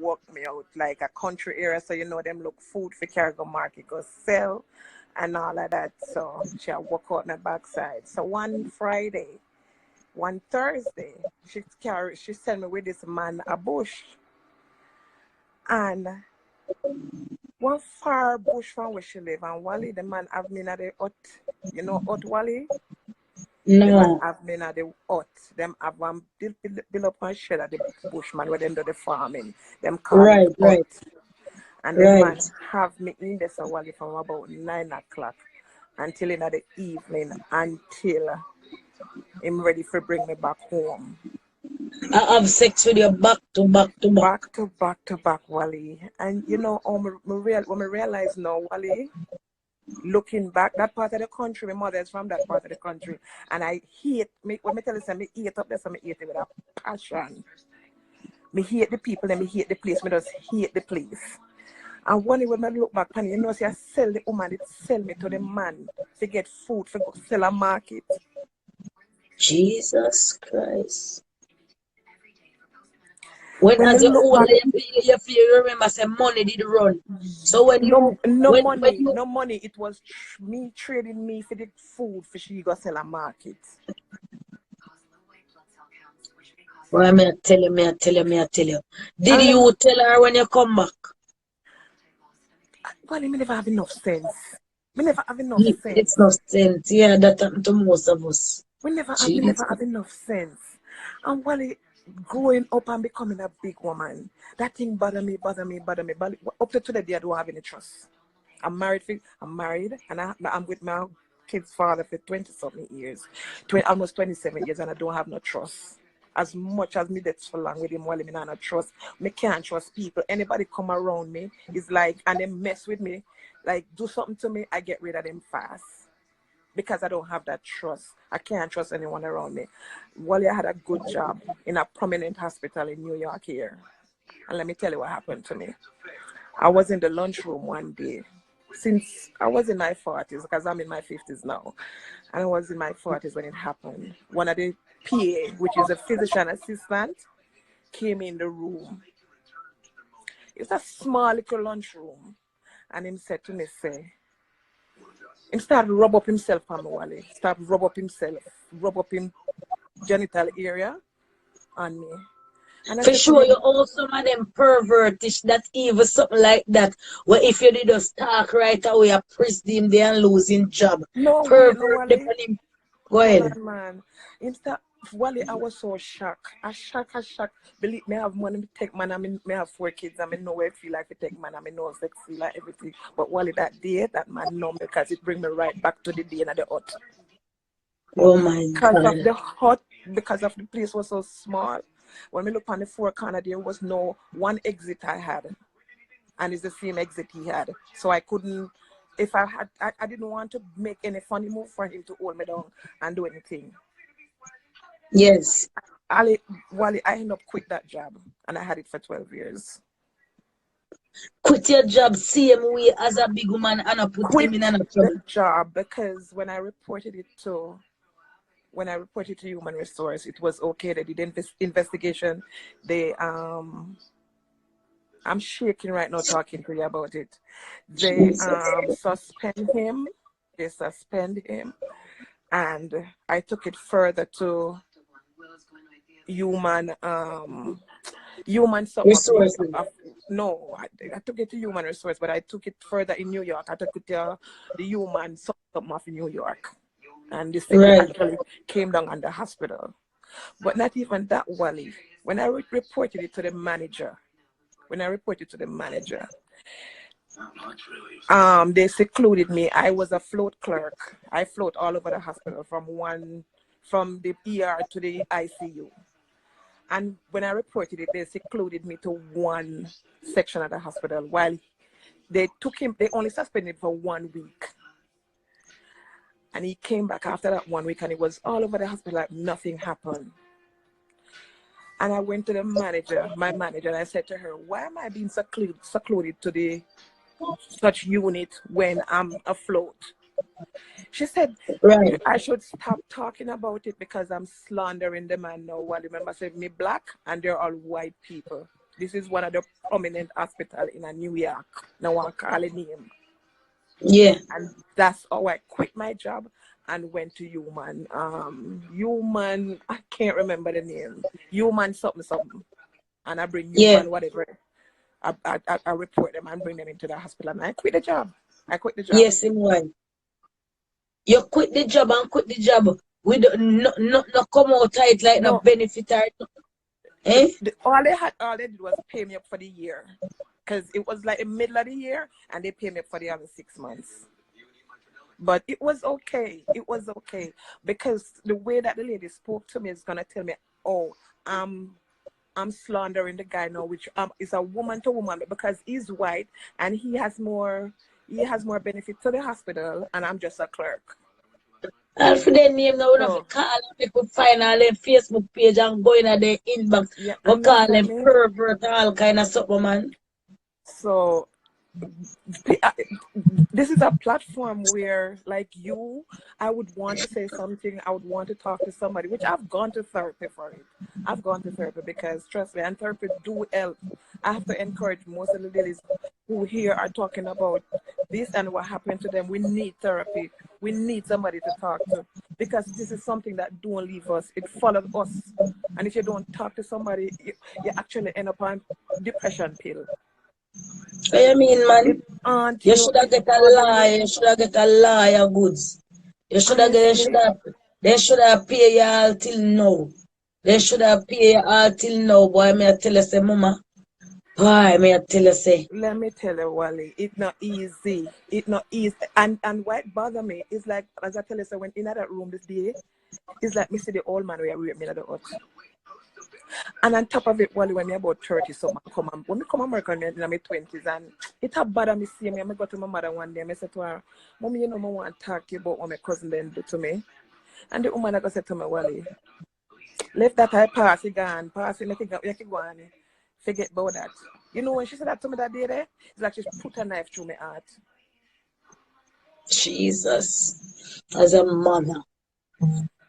walk me out like a country area, so you know them look food for cargo market go sell and all of that. So she walk out my backside. So one Friday, one Thursday, she sent me with this man a bush. And one far bush from where she live, and Wally, the man have me at the hut. You know hut Wally? The man No. have me at the hut. Them have one build up one shed at the bushman where them do the farming. Them call it Right, hut. right, And the man right. have me in there so Wally from about 9 o'clock until in the evening until him ready for bring me back home. I have sex with you back to back to back. Back to back to back, Wally. And you know, when I realize now, Wally, looking back, that part of the country, my mother is from that part of the country. And I hate, when me tell you, I hate up there, so I hate it with a passion. Me hate the people and me hate the place. Me just hate the place. And when I look back, and you know, see, I sell the woman, it sell me to the man to get food, to go sell a market. Jesus Christ. When When I as you look old, back, you remember say money did run. So when you no money. It was me trading me for the food for she go sell a market. well, me I tell you. Did And you tell her when you come back? well, me never have enough sense. Me never have enough sense. It's not sense. Yeah, that happened to most of us. We never Jesus. have enough sense. And while growing up and becoming a big woman, that thing bother me. But up to today, I don't have any trust. I'm married, and I'm with my kid's father for 20-something years, almost 27 years, and I don't have no trust. As much as me that's for long with him, while me not trust, me can't trust people. Anybody come around me is like, and they mess with me, like do something to me, I get rid of them fast. Because I don't have that trust. I can't trust anyone around me. Wally had a good job in a prominent hospital in New York here. And let me tell you what happened to me. I was in the lunchroom one day. Since I was in my 40s, because I'm in my 50s now. And I was in my 40s when it happened. One of the PA, which is a physician assistant, came in the room. It's a small little lunchroom. And he said to me, he started rub up himself on me, Wally. Rub up him genital area on me. And I For said to sure, him, you all some of them pervertish that evil something like that. Where if you did just talk right away, I press them there and losing job. no, wait, no, Pervert Wally. him. Go Hold ahead. on, man. Wally, I was so shocked. I shocked. Believe me, I have money to take man. I have 4 kids. I know where I feel like to take man. I know sex feel like everything. But Wally, that day, that man know me because it bring me right back to the day in the hut. Oh my Because of God. the hut, because of the place was so small. When we look on the 4 corner, there was no one exit I had. And it's the same exit he had. So I couldn't, if I had, I didn't want to make any funny move for him to hold me down and do anything. Yes. Wally, I ended up quit that job and I had it for 12 years. Quit your job same way as a big woman and I put him in Quit trouble. the job because when I reported it to human resource, it was okay. They did investigation. They I'm shaking right now talking to you about it. They suspend him. They suspend him, and I took it further to human something. Resources. No, I took it to human resource, but I took it further in New York. I took it to the human something of New York, and this thing Right. actually came down on the hospital. But not even that, Wally. When I reported it to the manager, they secluded me. I was a float clerk. I float all over the hospital from the ER to the ICU. And when I reported it, they secluded me to one section of the hospital while they only suspended for 1 week. And he came back after that 1 week and it was all over the hospital like nothing happened. And I went to my manager, and I said to her, why am I being secluded to such unit when I'm afloat? She said, Right. I should stop talking about it because I'm slandering the man now. Well, remember, I said me black and they're all white people. This is one of the prominent hospital in New York. No one call a name. Yeah. And that's how I quit my job and went to Human. Human, I can't remember the name. Human something something. And I bring Yeah. Human whatever. I report them and bring them into the hospital, and I quit the job. I quit the job. Yes, in one. You quit the job and quit the job. We don't no come out tight like no No, benefit or eh? all they did was pay me up for the year, because it was like in the middle of the year, and they pay me up for the other 6 months. But it was okay. It was okay, because the way that the lady spoke to me is gonna tell me, oh, I'm slandering the guy now, which is a woman to woman, because he's white and he has more benefit to the hospital, and I'm just a clerk. And for their name now, we have to So call them people find all their Facebook page and go in at their inbox. yeah, We call understand them me? pervert and all kind of stuff, man. So this is a platform where, like you, I would want to say something. I would want to talk to somebody, which I've gone to therapy for it. I've gone to therapy because, trust me, and therapy do help. I have to encourage most of the ladies who here are talking about this and what happened to them. We need therapy. We need somebody to talk to, because this is something that don't leave us. It follows us. And if you don't talk to somebody, you actually end up on depression pill. What you mean, It man? aunt You you, should have it get a bother you. lie. You should have get a liar goods. You should have get. Honestly, They should have pay you all till now. They should have pay you all till now. Boy, me I tell you say, mama. Boy, me I tell you say. let me tell you, Wally, it's not easy. It's not easy. And what bother me is, like, as I tell you, so when in that room this day, it's like me see the old man where I rape me in the hut. And on top of it, Wally, when me about 30 something, when me come America in my 20s, and it have bother me see me, I go to my mother one day, I said to her, Mommy, you know, I want to talk to you about what my cousin then do to me. And the woman I said to me, Wally, let that I pass it gone, pass it, let it go on. Forget about that. You know when she said that to me that day there, it's like she put a knife through my heart. Jesus. As a mother.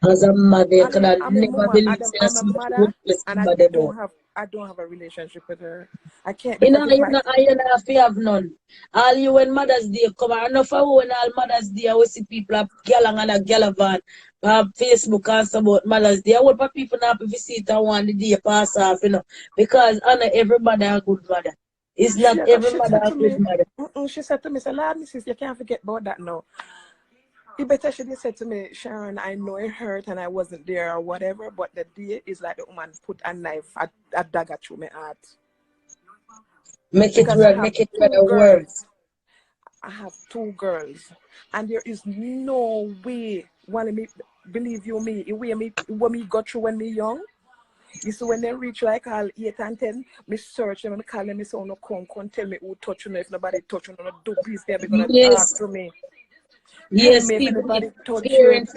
As a mother, you could have I'm a never mama, believe say I'm a somebody mother, would play and somebody about. I don't have a relationship with her. I can't, You because know, it's my you know, if you have none. All you when Mother's Day come, I know for when all Mother's Day, we see people are galang and a galavan, Facebook and some about Mother's Day. I want for people now if you see it and want the day pass off, you know, because I know every mother a good mother. It's not every she mother said a to good me, mother. she said to me, say, Lord, missus, you can't forget about that now. You better, she just said to me, Sharon, I know it hurt and I wasn't there or whatever, but the day is like the woman put a knife, a dagger through my heart. Make it Because I real, have make it real two words. girls. I have two girls, and there is no way, want me believe you me, the way me what me got through when me young. You see, when they reach like all 8 and 10, me search them and me call them, me say, oh, no, come tell me who touch you. If nobody touch you, no, do please, they're gonna talk Yes. to me. Tell Yes, me if people need, anybody touch you. parents,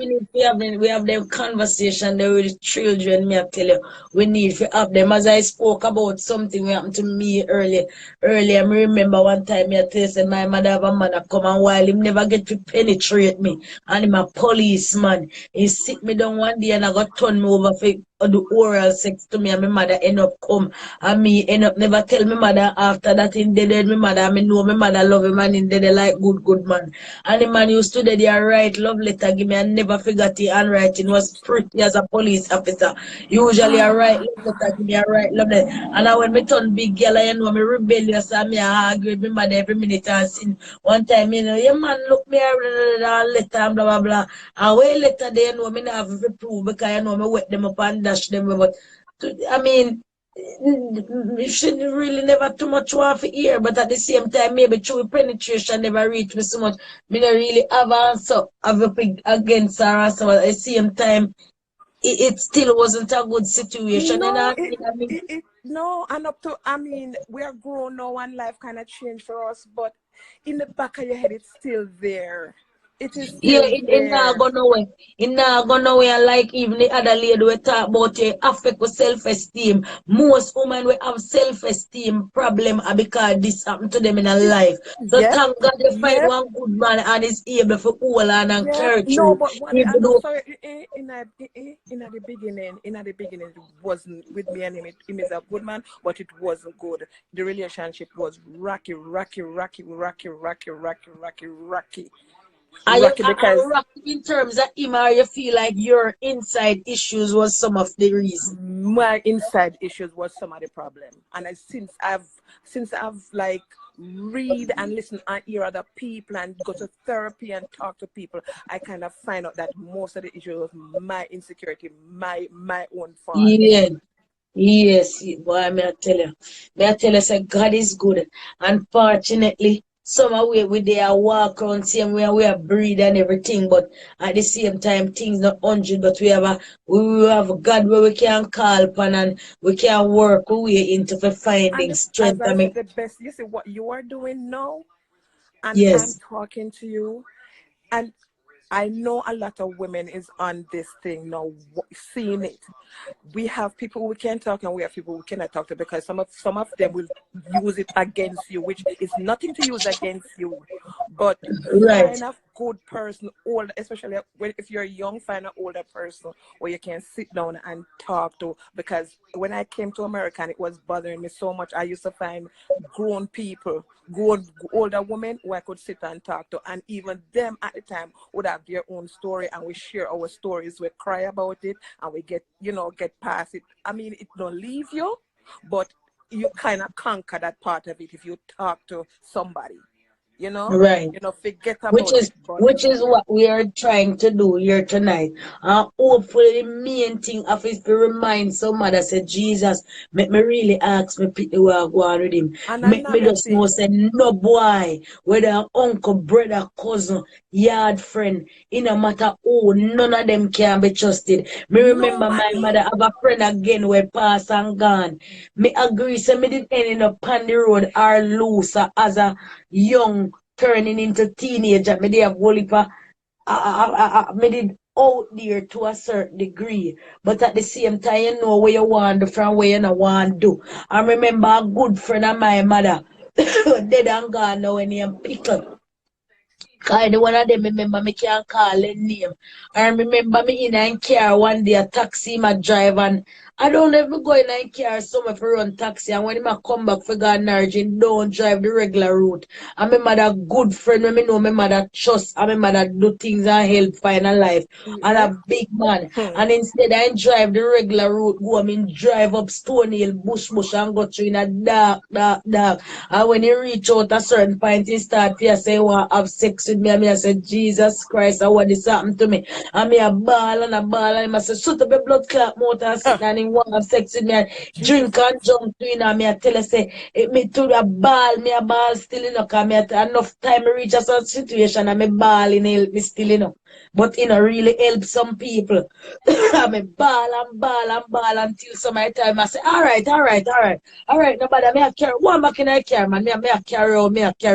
we have them conversation there with the children. Me, I tell you, we need to have them. As I spoke about something that happened to me earlier, me remember one time me I tell you, say, my mother have a man that come and while him never get to penetrate me, and him a policeman. He sit me down one day and I got turn me over for do oral sex to me, and my mother end up come and me end up never tell my mother after that in dead my mother. I mean, know my mother love him and in dead like good man. And the man used to there write love letter, give me, and never forgot the handwriting was pretty as a police officer. Usually I write Ah, love letter, give me a write love letter. And I when me turn big girl, I know me rebellious and me I argue with my mother every minute and sin. One time, you know, your man look me a letter and blah blah blah. And when letter they you know me not have to prove because you know me wet them up and dash them. But I mean, you should really never too much want to hear, but at the same time, maybe through penetration never reach me so much. Me not really have answer have a pig against her and so at the same time, it still wasn't a good situation. And no, I mean, no, and up to, I mean, we are grown now and life kind of changed for us, but in the back of your head, it's still there. it is Yeah, still it not there. go nowhere. It not go nowhere. Like even the other lady we talk about it affect with self-esteem. Most women will have self-esteem problem because this happened to them in a It's, life. So yep, thank God they find yep. one good man and is able to hold on and Yeah, carry no, through. but what I Even know, though sorry, in the beginning, it wasn't with me and him. Him is a good man, but it wasn't good. The relationship was are you rocky because rock in terms of him or you feel like your inside issues was some of the reason? my inside issues was some of the problem. And since I've like read and listen and hear other people and go to therapy and talk to people, I kind of find out that most of the issues was my insecurity, my own fault. Yeah. Yes, boy, may I tell you, say God is good. Unfortunately, some of we there walk around same way we are breathe and everything, but at the same time things not 100, but we have a God where we can call upon and we can work our way into for finding And as strength. I I said, mean, the best, you see what you are doing now, and I'm yes, talking to you, and I know a lot of women is on this thing now, seeing it. We have people we can talk and we have people we cannot talk to because some of them will use it against you, which is nothing to use against you. But right, find a good person, older, especially if you're young, find an older person where you can sit down and talk to. Because when I came to America and it was bothering me so much, I used to find grown people, grown older women who I could sit and talk to, and even them at the time would have their own story, and we share our stories, we cry about it, and we get past it. I mean, it don't leave you, but you kind of conquer that part of it if you talk to somebody, you know, right. forget which about is it. But which is what we are trying to do here tonight. And hopefully the main thing of is to remind somebody that say Jesus, make me really ask me pick the way I go on with him. and Make me another just know thing, say no boy, whether uncle, brother, cousin, yard friend, it no matter who, none of them can be trusted. Me remember my nobody. mother have a friend again where pass and gone. Me agree, so me did ending up on the road or loose as a young turning into teenager. Me they have whole heap of, me did out there to a certain degree. But at the same time, you know where you want to from where you not want to do. I remember a good friend of my mother, dead and gone now, when he pickle. Cause the one of them remember me can't call him name. I remember me in a car one day, a taxi my drive and I don't ever go in a car somewhere for run taxi and when him a come back for God Nargin, don't drive the regular route. I remember that good friend when me know my mother trust, I remember that do things and help find a life. And Yeah. a big man. Hmm. And instead I drive the regular route, go I mean drive up Stone Hill, bush and go through in a dark. And when he reach out a certain point, he start to say, want have sex with me. And me, I said, Jesus Christ, I want this happen to me. And me, a ball and a ball. And I say, shut up your blood clot mouth and sit Ah, down and want have sex with me. And drink and Jesus. jump to it. And me, I tell her, say, me to the ball, me a ball still enough. Cause me enough time to reach a certain situation and me ball in help me still enough. But really help some people. And me ball until some time I say, all right, nobody, me a carry one back in a car, man. Me a carry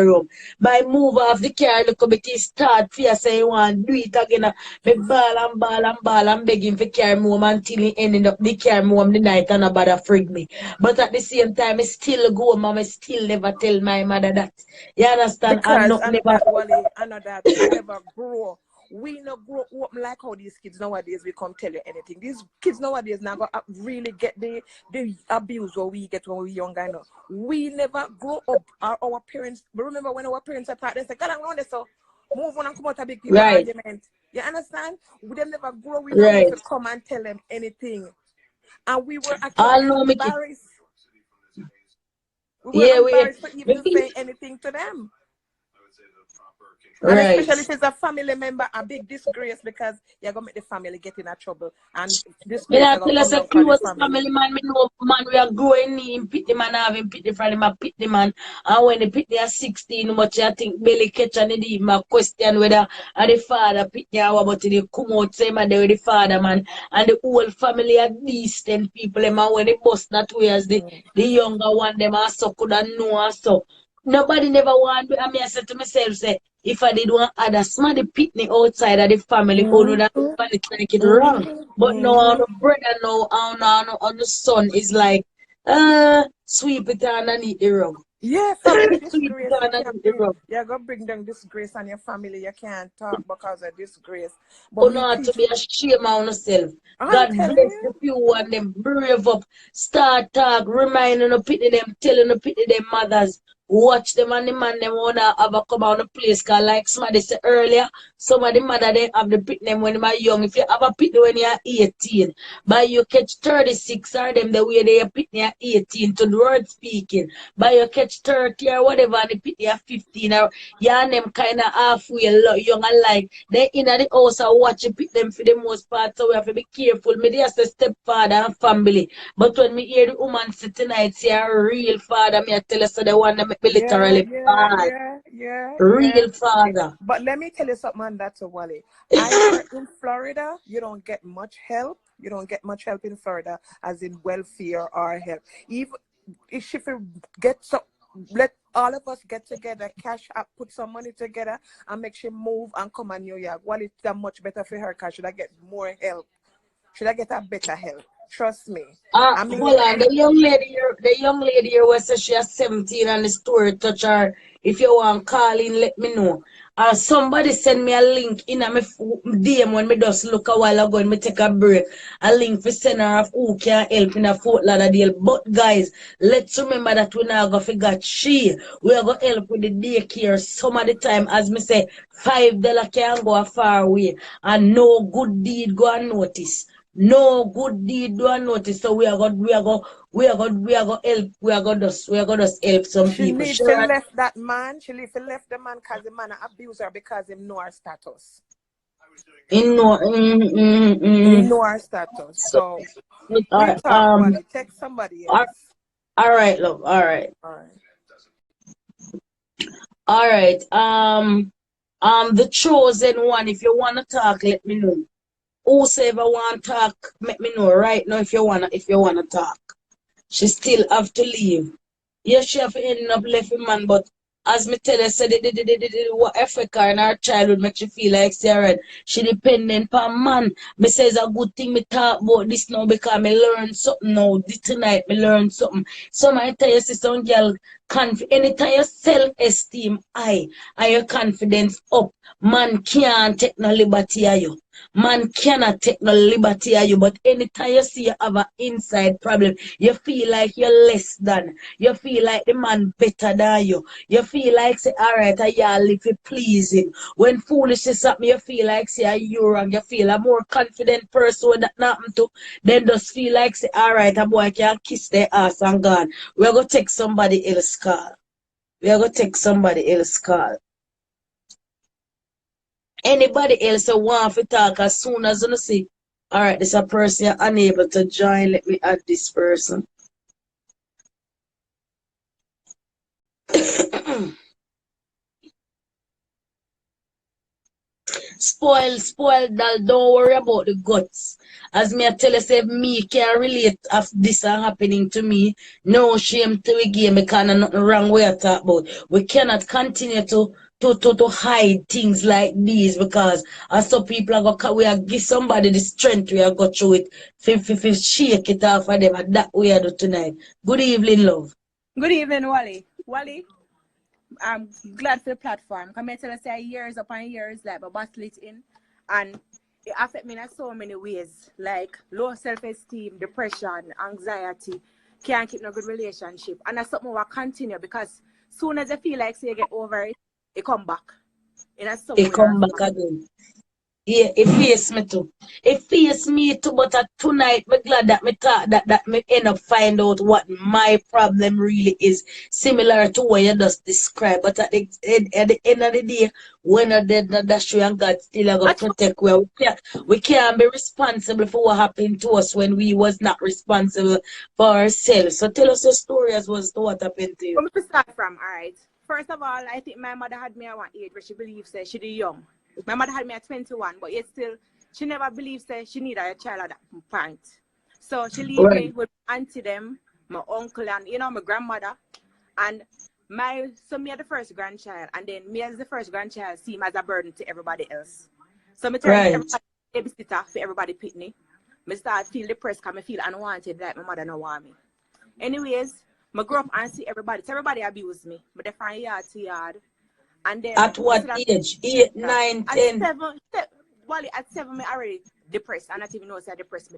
home. By move off the car, look a bit, he start fear say you want do it again. Me Jesus. ball and begging for carry me home until he ended up the carry me home the night and nobody frig me. But at the same time, I still go home and I still never tell my mother that. You understand? And Because not I know never. that, Wally, I know that we never grow. We not grow up like how these kids nowadays we come tell you anything. These kids nowadays now go really get the abuse what we get when we younger. Now. We never grow up. Our parents, remember when our parents are taught, they say, "Come on, so move on and come out a big people Right, argument." You understand? We them never grow. We know if right. you come and tell them anything, and we were actually All know me. embarrassed. We were Yeah, embarrassed to even we say anything to them. And right. especially if it's a family member, a big disgrace because you're going to make the family get in a trouble. And Me disgrace are not going to tell us come a down for the close family. family man, me know man we are growing him pity man having pity from him a pity man. And when the pity are 16, much I think belly catch and it even a question whether the father pity or but they come out say man they with the father man. And the whole family are decent people them and when they bust that way as the younger one them are so could and know and so. nobody never want me. I mean, I said to myself, say, if I did want other somebody pick me outside of the family, oh no, that Mm-hmm. somebody take it wrong. Mm-hmm. But no, on Mm-hmm. the brother, no, on the son is like, sweep it underneath the rug. Yeah, family Sweep it disgrace. You can't underneath the bring. rug. You're gonna bring down disgrace on your family. You can't talk because of disgrace. But Oh me no, to teach. be ashamed of yourself. I'm God telling bless you. the few and them brave up, start talk, reminding the pity them, telling the pity them mothers. Watch them and the man them wanna have a come out of the place cause like somebody said earlier, some of the mother they have the pity them when they are young. If you have a pity when you are 18, but you catch 36 or them the way they are pity at 18 to the word speaking. But you catch 30 or whatever and the pity at 15 or you and them kinda halfway young and like they in the house and watch you pick them for the most part, so we have to be careful. Me there's a stepfather and family. But when me hear the woman say tonight, say a real father, me I tell you so the one that make me Yeah, literally yeah, bad. yeah, yeah, yeah. Real father. But let me tell you something on that, to Wally. I heard in Florida, you don't get much help. You don't get much help in Florida, as in welfare or help. Even if she get some, let all of us get together, cash up, put some money together, and make she move and come on New York. Wally, that much better for her, because should I get more help? Should I get a better help? Trust me. I mean, Hold on, the young lady here was say she is 17 and the story touch her. If you want call in, let me know. Somebody send me a link in a me DM when me just look a while ago and me take a break. A link for send her of who can help in a Fort Lauderdale. But guys, let's remember that we now go forget she. We are going to help with the daycare some of the time. As me say, $5 can go a far away. And no good deed go unnoticed. No good deed do I notice. So we are gonna just help some she people. need to Sure. left that man. She need to left the man because the man abuse her because him know her status. In no He know our status. so So we talk, Wally. Text somebody all else. all right, love. All right. All right. All right. The chosen one, if you wanna talk, let me know. Whosoever want talk, let me know right now if you wanna talk. She still have to leave. Yes, she have to end up left him man, but as me tell her, said what Africa and her childhood make she feel like Sarah. She dependent on man. Me say it's a good thing me talk about this now because me learn something now. This tonight me learn something. So I tell you, sister and girl, anytime your self-esteem high and your confidence up, man can't take no liberty of you. Man cannot take no liberty of you, but anytime you see you have an inside problem, you feel like you're less than. You feel like the man better than you. You feel like say, all right, I live for pleasing. When foolishness happen, you feel like say you wrong. You feel a more confident person when that happen to. Then just feel like say, all right, a boy can kiss their ass and gone. We're gonna take somebody else call. We're gonna take somebody else call. Anybody else who want to talk as soon as you see, all right, this a person you're unable to join. Let me add this person. Spoil, doll. Don't worry about the guts. As me I tell you, say me can relate of this are happening to me. No shame to we game because nothing wrong way I talk about. We cannot continue to hide things like these because as some people are gonna we are give somebody the strength we are go through it. Shake it off of them and that we are do tonight. Good evening, love. Good evening, Wally. Wally, I'm glad for the platform. Come here tell us say years upon years like but battle it in and it affect me in so many ways. Like low self-esteem, depression, anxiety, can't keep no good relationship. And that's something will continue because soon as you feel like say you get over it, it come back in a some It way or come back form. again. Yeah, it face me too. It face me too, but tonight me glad that me thought that me end up find out what my problem really is. Similar to what you just described. But at the end of the day, when I did not that's true and God still are gonna That's protect we can't be responsible for what happened to us when we was not responsible for ourselves. So tell us your story as was to what happened to you. where me start from, all right. First of all, I think my mother had me at one age where she believes that she the young. My mother had me at 21, but yet still, she never believes that she needed a child at that point. So she leave Right. me with my auntie them, my uncle, and my grandmother. And So me as the first grandchild, and then me as the first grandchild seem as a burden to everybody else. So me turn everybody babysitter for everybody pitney. Me start feel depressed because I feel unwanted, like my mother don't want me. Anyways, I grew up and see everybody. So everybody abused me. But they find yard to yard. And then At what age? 8, 9, 10? Wally, at 7, me already depressed. I not even know if I depressed.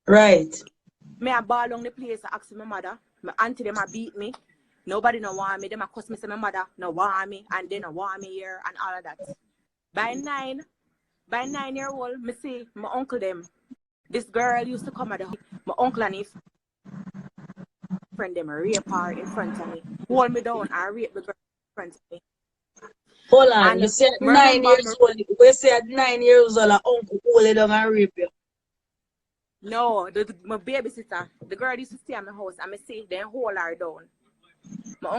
Right. Me I ball along the place, I ask my mother. My auntie them a beat me. Nobody no want me. Them a cuss me say my mother no want me, and they no want me here and all of that. By 9-year-old, me see my uncle them. This girl used to come at the house. My uncle and his friend them rape her in front of me. Hold me down and rape the girl in front of me. Hold on, And you said 9 years old. We said 9 years old, uncle hold it down and rape you. No, my babysitter, the girl used to stay at my house, and me see them hold her down. My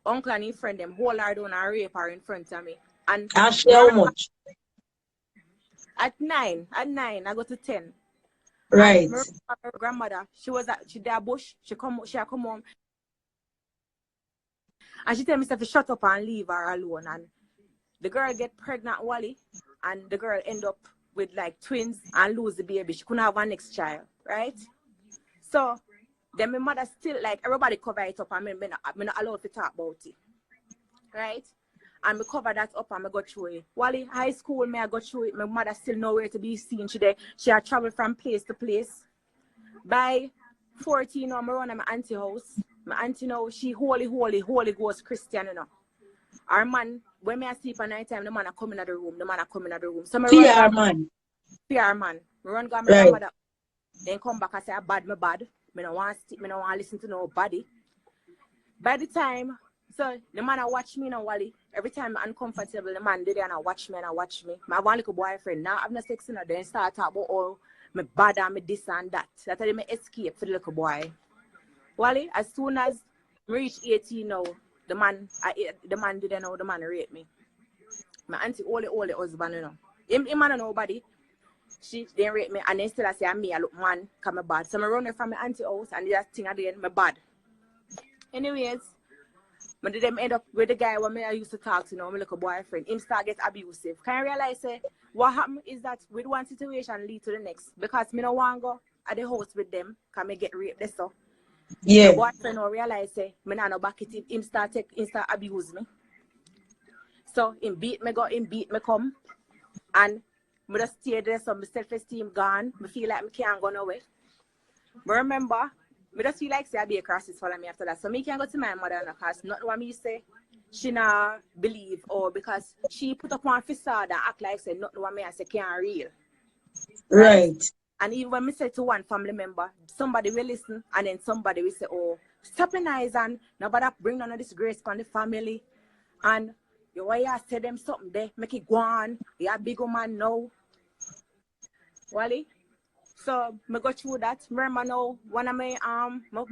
uncle and his friend them hold her down and rape her in front of me. And actually, how much? At 9, I go to 10. Right. And my grandmother, she did a bush. She come home, and she tell me to shut up and leave her alone. And the girl get pregnant, Wally, and the girl end up with like twins and lose the baby. She couldn't have her next child, right? So then my mother still, like, everybody cover it up, and I'm not allowed to talk about it, right? And me cover that up and me go through it. Wally, high school, I go through it. My mother still nowhere to be seen. She had traveled from place to place. By 14, now, I run at my auntie house. My auntie now, she holy ghost Christian, you know. Our man, when I sleep at night time, the man are coming out the room. So I run man. PR man. I run to my grandmother. Then come back and say, I bad. I don't want to listen to nobody. By the time, so the man watch me now, Wally. Every time I'm uncomfortable, the man did and watch me. My one little boyfriend, now I'm not sexing her, then start talk about all my bad and my this and that. That's how they escape for the little boy. Wally, as soon as I reach 18 now, the man didn't know, the man raped me. My auntie, all the husband, you know. Him man know nobody. She then rape me, and then still I say, I look man, come bad. So I run from my auntie house, and that thing again, my bad. Anyways, but them end up with the guy when I used to talk to, you know, my little boyfriend. Him start get abusive. Can I realize what happened is that with one situation lead to the next, because me no want to go at the house with them, can me get raped this so. Yeah. My boyfriend no realize me not no back it. Him start abuse me. So him beat me come, and I just stay there, so my self-esteem gone. I feel like I can't go nowhere. But remember, I just feel like I be a crisis for me after that. So me can go to my mother because not what me say she not believe, or because she put up one facade and act like say not what me I say can't real. Right. And even when me say to one family member, somebody will listen, and then somebody will say, oh, stop in eyes and nobody bring none of this grace on the family. And you why you say them something there, make it go on. You a big man now. Wally? So I go through that. Remember now, one of my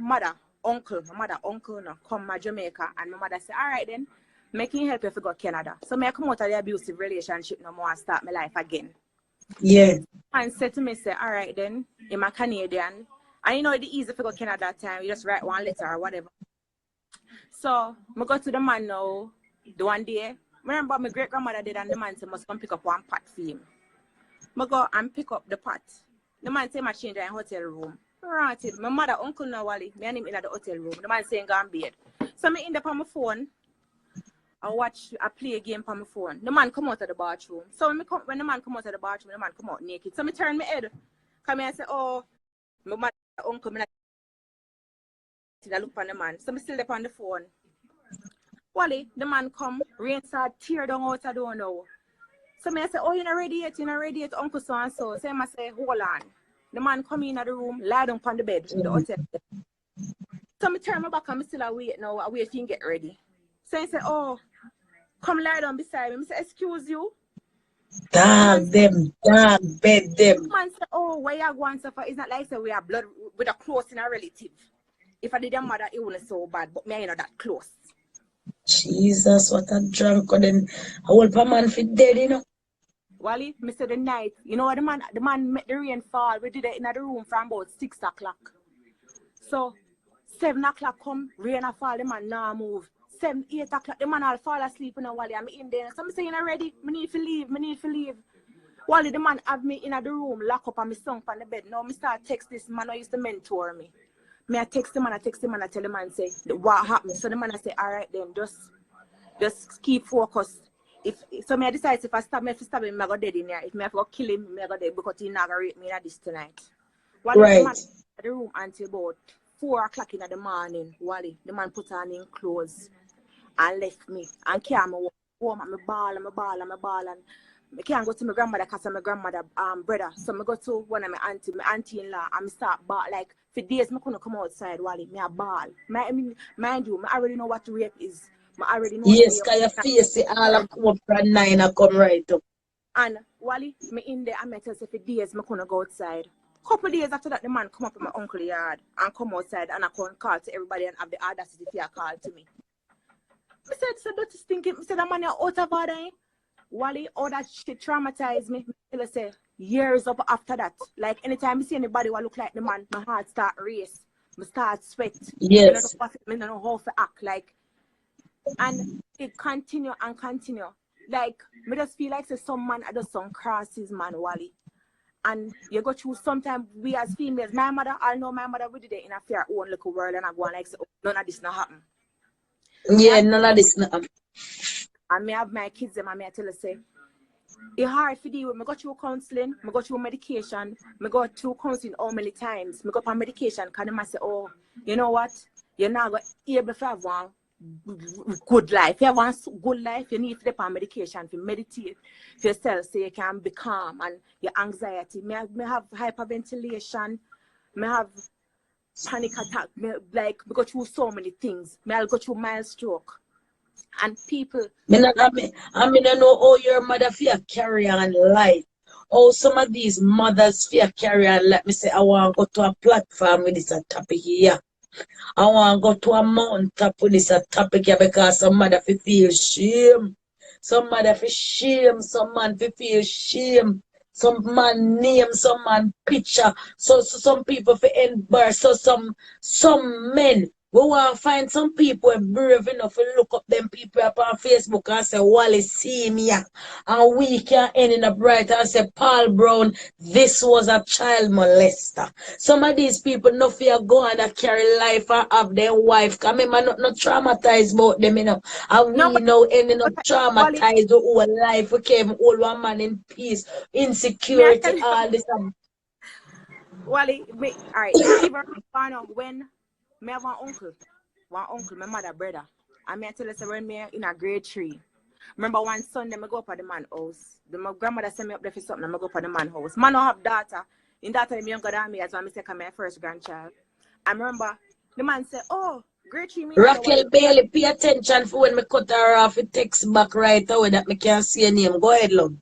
mother, uncle now come to Jamaica, and my mother say, all right then, making help if you go to Canada. So I come out of the abusive relationship no more and start my life again. Yeah. And said to me, say, all right then, I'm a Canadian. And you know the easy for go to Canada that time, you just write one letter or whatever. So I go to the man now, the one day. Remember my great grandmother did, and the man said must come pick up one pot for him. I go and pick up the pot. The man say I change in hotel room. Right. My mother, uncle now, Wally, me and him in the hotel room. The man saying go on bed. So I end up on my phone. I play a game on my phone. The man come out of the bathroom. So when the man come out of the bathroom, the man come out naked. So I turn my head. Come here and say, oh, my mother, uncle, I look on the man. So I still up on the phone. Wally, the man come, rain start tear down out the door now. So I say, oh, you're not ready yet, uncle so and so. So I say, hold on. The man come in the room, lie down on the bed in the hotel. So I turn my back and I still wait now. I wait for him get ready. So I say, oh, come lie down beside me. I say, excuse you. Dog them, dog bed them. The man say, oh, why you going so far? It's not like say we are blood with a close in a relative. If I did your mother, it wouldn't so bad, but me, I know that close. Jesus, what a drunk. Then a whole man fit dead, you know. Wally, me said the night, you know what the man met the rain fall. We did it in the room from about 6 o'clock. So 7 o'clock come, rain a fall, the man now move. 7, 8 o'clock, the man all fall asleep in a Wally. I'm in there. So I'm saying already, me need to leave. Wally, the man have me in the room, lock up and me sunk on the bed. Now me start text this man who used to mentor me. I text him and I tell the man say what happened. So the man I say, all right then, just keep focused. If I decide if I stab him, I go dead in here. If I have to kill him, I go dead because he not gonna rape me at this tonight. Wally, the man in the room until about 4 o'clock in the morning. Wally, the man put on in clothes and left me and carry me home and me ball and I can't go to my grandmother because my grandmother brother. So I go to one of my auntie-in-law and I start ball. Like for days I couldn't come outside, Wally. Me a ball. Mind you, I already know what rape is. I already know. Yes, because your face it all a come up from 9 and come right up. And Wally, me in there, I met her for days, I couldn't go outside. Couple days after that, the man come up in my uncle's yard and come outside and I couldn't call to everybody and have the audacity to call to me. I said, so don't you think it? I said, that man you're out of order. Wally, all that shit traumatized me. I say, years up after that. Like anytime I see anybody who look like the man, my heart start race. I start sweat. Yes. I don't know how to act like. And it continue. Like, I just feel like some man I just some crosses, man, Wally. And you go through sometimes we as females, I know my mother would do it in a fair own little world and I go on like, oh, none of this not happen. Yeah, none of this not happen. And me have my kids and I tell her say, it's hard for deal with me go through counseling, me go through medication, me go through counseling how many times, me go on medication, because they say, oh, you know what? You're not going to be able to have one good life. If you want good life, you need to take on medication to meditate for yourself so you can be calm and your anxiety. Me have hyperventilation, me have panic attack, me go through so many things. I'll go through mild stroke. And people I mean, I know how your mother fear carry on life. Oh, some of these mothers fear carry on. Let me say, I want to go to a platform with this topic here. I want to go to a mountain top with this topic here because some mother feel shame. Some mother feel shame. Some man feel shame. Some man name, some man picture. So some people feel embarrassed. So some men. We want to find some people brave enough to look up them people up on Facebook and say, Wally, see me here. And we can end up right and say, Paul Brown, this was a child molester. Some of these people no fear go and carry life and have their wife. Because me not traumatized about them, you know. And we now ending up traumatized the whole life. We came all one man in peace, insecurity, all this. Wally, alright, even when me have one uncle, my mother brother. And I tell us when me in a grade 3. Remember one Sunday I go up at the man house. My grandmother sent me up there for something and I go up at the man house. Man don't have daughter. In that time, younger than me, as well, I say my first grandchild. I remember the man said, oh, grade 3 me. Raquel Bailey, pay attention for when me cut her off, it takes back right away that me can't see your name. Go ahead, love.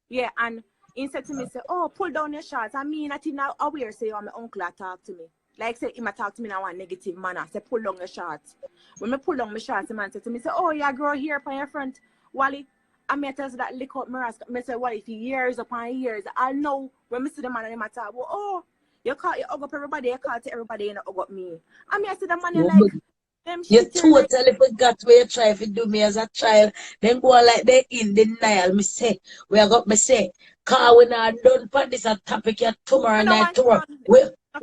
Yeah, and he said to me, say, oh, pull down your shorts. I mean, I think now aware say, oh, my uncle talk to me. Like, say, he might talk to me in a one negative manner. Say, pull down your shorts. When I pull down my shorts, the man said to me, say, oh, you grow hair upon your front. Wally, I may tell you that lick up my ass. I say, Wally, if years upon years, I know when I see the man and I talk, well, oh, you hug up everybody, you call to everybody and you hug up me. I mean, I see the man like, them you shit. totally forgot where you try to do me as a child. Then go like they in denial. Me say, we are got me say, cause we not done for this a topic yet tomorrow night tomorrow.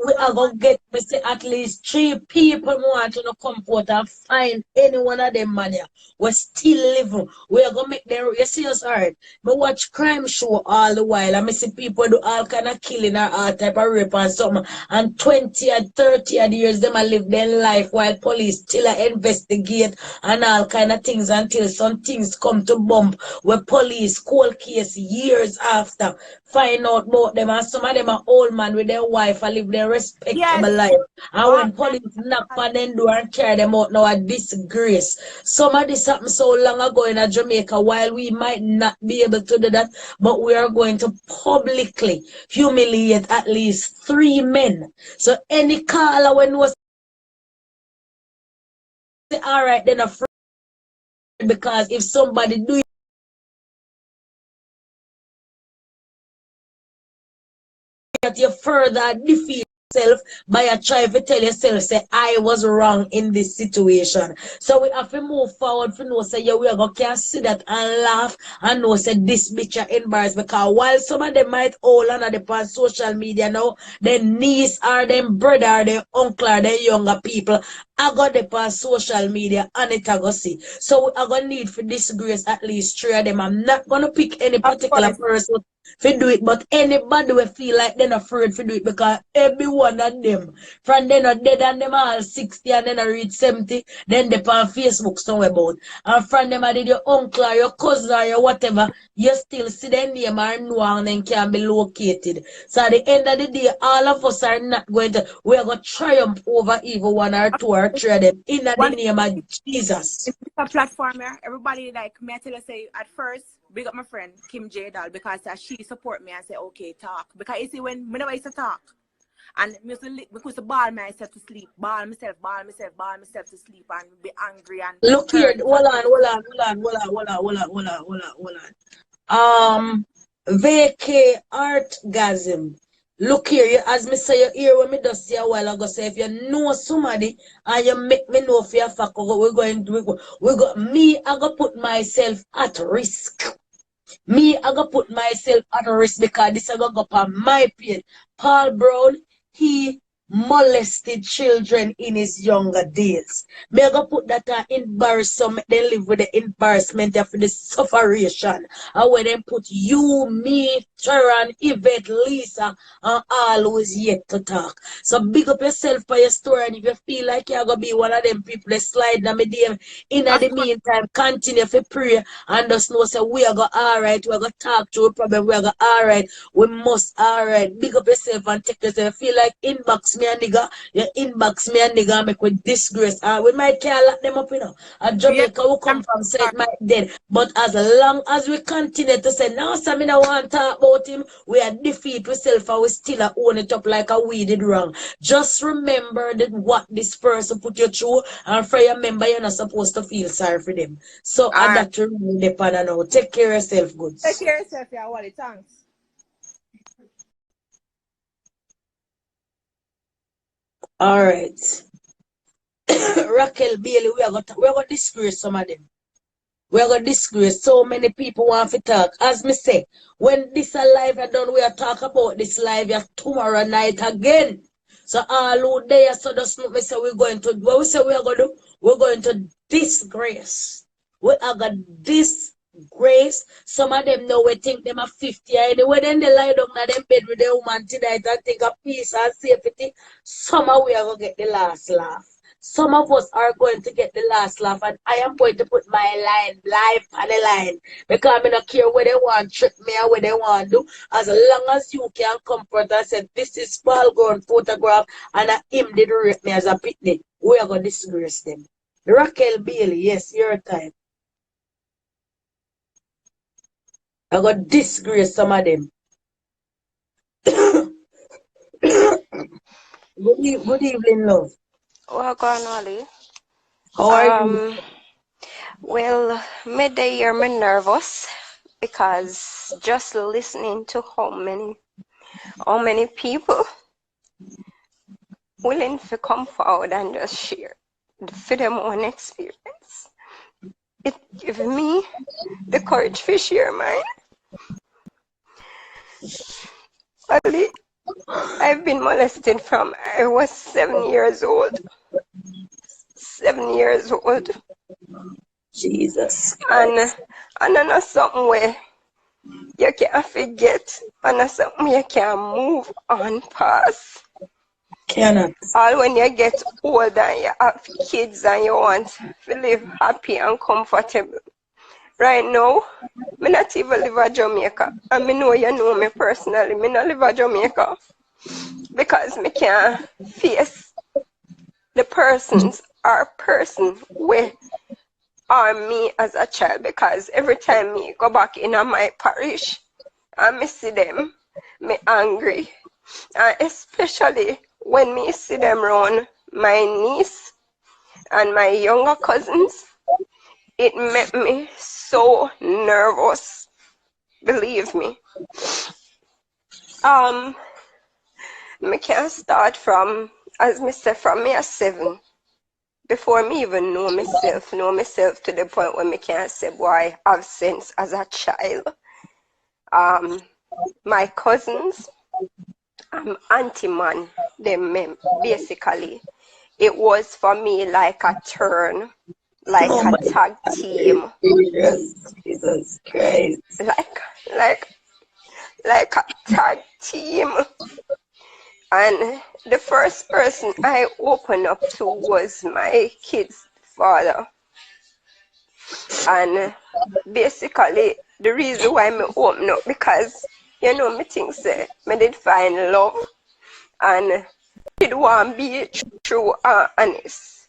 We are gonna get me say at least 3 people want to come forth and find any one of them man here. We still living. We are gonna make them you see us hard. Me watch crime show all the while and me see people do all kind of killing or all type of rape and something. And 20 and 30 odd years them a live their life while police still investigate and all kind of things until some things come to bump where police cold case years after find out about them and some of them are old man with their wife and live their respectable life. And when police knock on them door and carry them out now a disgrace. Some of this happened so long ago in Jamaica while we might not be able to do that, but we are going to publicly humiliate at least 3 men. So any caller when was all right then afraid because if somebody do it you further defeat yourself by a try to tell yourself, say, I was wrong in this situation. So we have to move forward for know, say, yeah, we are going to see that and laugh and know, say, this bitch are embarrassed. Because while some of them might all on the social media now, their niece or them brother or their uncle or their younger people, I got the past social media and it I go see. So I gonna need for disgrace at least 3 of them. I'm not gonna pick any particular person to do it, but anybody will feel like they're afraid to do it because every one of them, from them are dead and them all 60 and then I reach 70, then they on Facebook somewhere about. And from them I did your uncle or your cousin or your whatever, you still see their name or know and then can be located. So at the end of the day, all of us are not going to, we are going to triumph over even 1 or 2 or 3 of them in the name of Jesus. It's a platform here. Everybody like me I tell you say at first big up my friend Kim J Doll because she support me and say okay talk. Because you see when me never used to talk and me used to ball myself to sleep, ball myself to sleep and be angry and Look here, hurt hold from on, everything. VK Artgasm. Look here, as me say, you hear when me just say a while ago, say if you know somebody and you make me know for your fuck, we're going to, me, I go put myself at risk. Me, I go put myself at risk because this I go up on my page. Paul Brown, he molested children in his younger days. Me, I go put that embarrassment, they live with the embarrassment of the sufferation. And when they put you, me, Sharon, Yvette, Lisa, and all who is yet to talk. So big up yourself for your story, and if you feel like you're going to be one of them people that slide down my DM, in the meantime, continue to pray and just know, say, we are going alright, we are going to talk through a problem, we are going alright, we must alright. Big up yourself and take yourself. Feel like inbox me a nigga, you inbox me a nigga and make with disgrace. We might can't lock them up, you know. And Yeah, Jamaica will come from, say it might dead. But as long as we continue to say, now, some I want to talk about him, we are defeat ourselves and we still own it up like a we did wrong. Just remember that what this person put you through, and for your member, you're not supposed to feel sorry for them. So I alright. that to really depend now. Take care of yourself, Take goods. care of yourself, yeah, Wally. Thanks. All right. Raquel Bailey, we're gonna disgrace some of them. We're gonna disgrace so many people want to talk. As me say, when this live are done, we are talk about this live tomorrow night again. So all who there, so just me say we're going to what we say we are gonna do, we're going to disgrace. We are gonna disgrace. Some of them know we think them are 50 anyway, then they lie down in them bed with the woman tonight and think of peace and safety. Somehow we are gonna get the last laugh. Some of us are going to get the last laugh, and I am going to put my line live on the line because I don't care where they want trick me or what they want to do. As long as you can comfort and say, this is Paul Grown photograph, and him did rape me as a picnic, we are going to disgrace them. Raquel Bailey, yes, your time. I'm going to disgrace some of them. Good evening, love. Welcome, Wally. How are you? Well, midday year me nervous because just listening to how many people willing to come forward and just share for them own experience. It gives me the courage to share mine. Wally, I've been molested from I was 7 years old. 7 years old. Jesus And Christ. I know something where you can't forget, and that's something you can move on past. Cannot. All when you get older and you have kids and you want to live happy and comfortable. Right now, I not even live in Jamaica. And I know you know me personally. I not live in Jamaica because I can't face the persons or person where are me as a child, because every time me go back in my parish and me see them, me angry. And especially when me see them around my niece and my younger cousins, it made me so nervous. Believe me. Me can start from, as me say, from me at 7. Before me even know myself to the point where me can say, boy, I have sense as a child. My cousins, auntie man, them basically, it was for me like a turn, like Oh a my tag team, Jesus Christ. like a tag team. And the first person I opened up to was my kid's father. And basically, the reason why me open up, because, me think say, me did find love and did want to be true and honest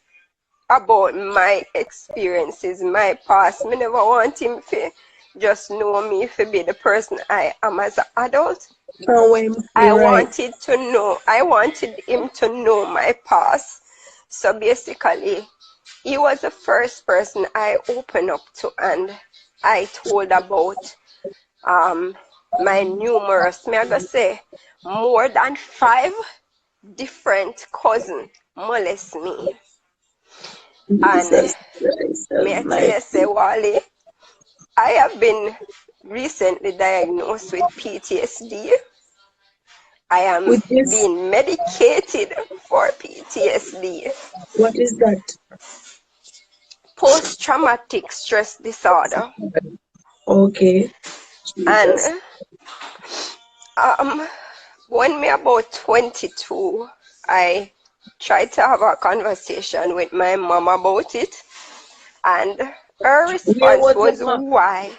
about my experiences, my past. Me never want him to just know me to be the person I am as an adult. Oh, when I right. wanted him to know my past. So basically, he was the first person I opened up to, and I told about my numerous, may I go say, more than 5 different cousins molest me. And Jesus Christ. may I tell you, say, Wally, I have been recently diagnosed with PTSD. I am With this, being medicated for PTSD. what is that? Post-traumatic stress disorder. Okay. Jesus. And when me about 22, I tried to have a conversation with my mom about it, and her Where response was was, your why?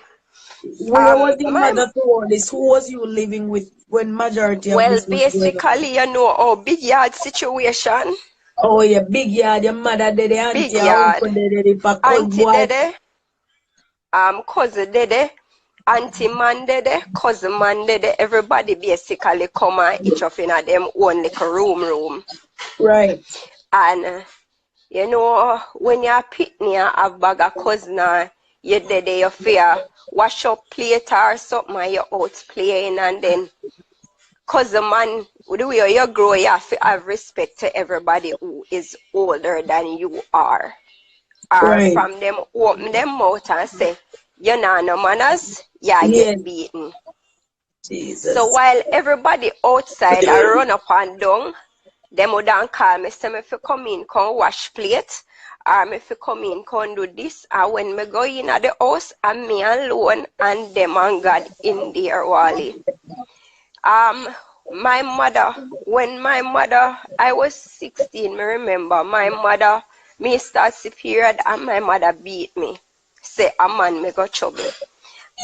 Where was your My mother to all this? Who was you living with when majority of Well, this was going on? basically, our big yard situation. Oh yeah, big yard, your mother did the Big auntie, your yard. uncle did the pack old Auntie boy. dede, cousin dede, auntie man dede, cousin man dede. Everybody basically come and each of in them own little room. Right. And when you're pitney and have bag of cousin, you dede, you fear wash up plate or something and you out playing, and then cousin man, the way you grow, you have to have respect to everybody who is older than you are. Or Right. from them open them mouth and say, you know no manners, you get beaten. Jesus. So while everybody outside I run up and down, them would then call me, say me if you come in, come wash plate, or me if you come in, come do this. And when me go in at the house, and me alone and them and God in there, Wally. My mother, I was 16, me remember, my mother, me start the period and my mother beat me. Say, a man me go trouble.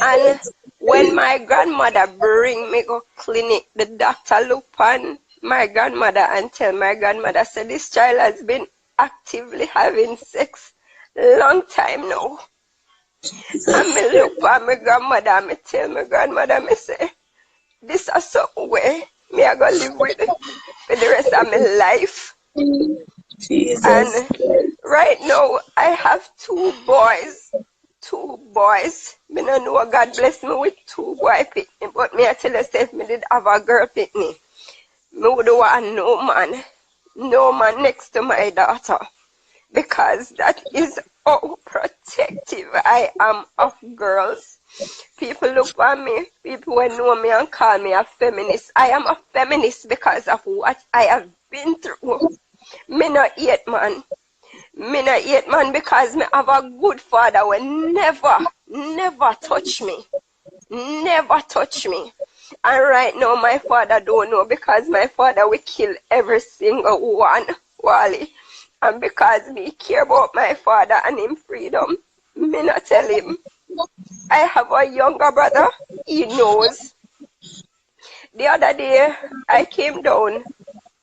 And when my grandmother bring me go clinic, the doctor look on my grandmother and tell my grandmother, say, this child has been actively having sex long time now. And me look on my grandmother and me tell my grandmother, me say, this is something where me I go live with for the rest of my life. Jesus. And right now I have 2 boys. 2 boys. Me no know God bless me with 2 boy pitney, but me I tell yourself me did have a girl pitney. Me would want no man next to my daughter, because that is how protective I am of girls. People look at me, people will know me and call me a feminist. I am a feminist because of what I have been through. Me not hate man. Me not hate man because me have a good father who never touch me. Never touch me. And right now my father don't know, because my father will kill every single one, Wally. And because me care about my father and him freedom, me not tell him. I have a younger brother. He knows. The other day, I came down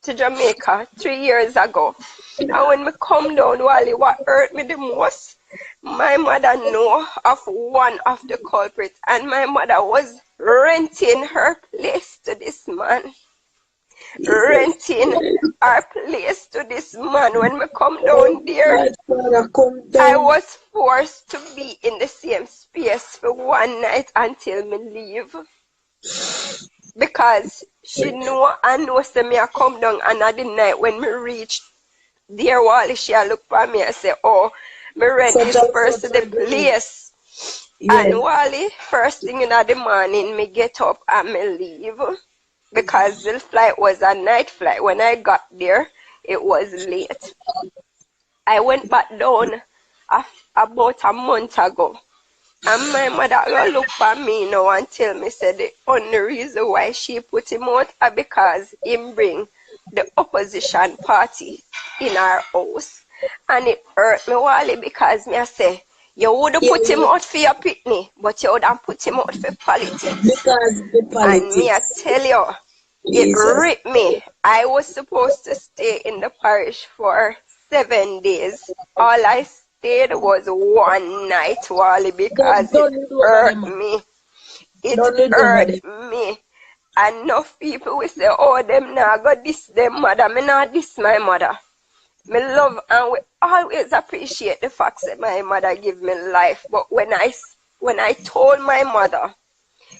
to Jamaica 3 years ago. And when me come down, Wally, what hurt me the most, my mother know of one of the culprits. And my mother was renting her place to this man. Renting our place to this man. When me come down there, I was forced to be in the same space for one night until me leave. Because She know and know say me I come down and at the night when me reach dear Wally, she a look for me and say, oh, me rent Such this a person such the a girl. place. And Yes. Wally, first thing in the morning, me get up and me leave because the flight was a night flight. When I got there, it was late. I went back down about a month ago. And my mother will look for me now and tell me say the only reason why she put him out are because him bring the opposition party in our house. And it hurt me Wally because me I say you would have Yeah, put him yeah. out for your pitney, but you would have put him out for politics. Because the And me I politics. tell you, it Jesus. ripped me. I was supposed to stay in the parish for 7 days. All I stayed was one night, Wally, because it Don't need over hurt them. me. It Don't need over hurt them. me. Enough people will say, oh, them now go this them mother. Me not this my mother. Me love and we always appreciate the fact that my mother give me life. But when I told my mother,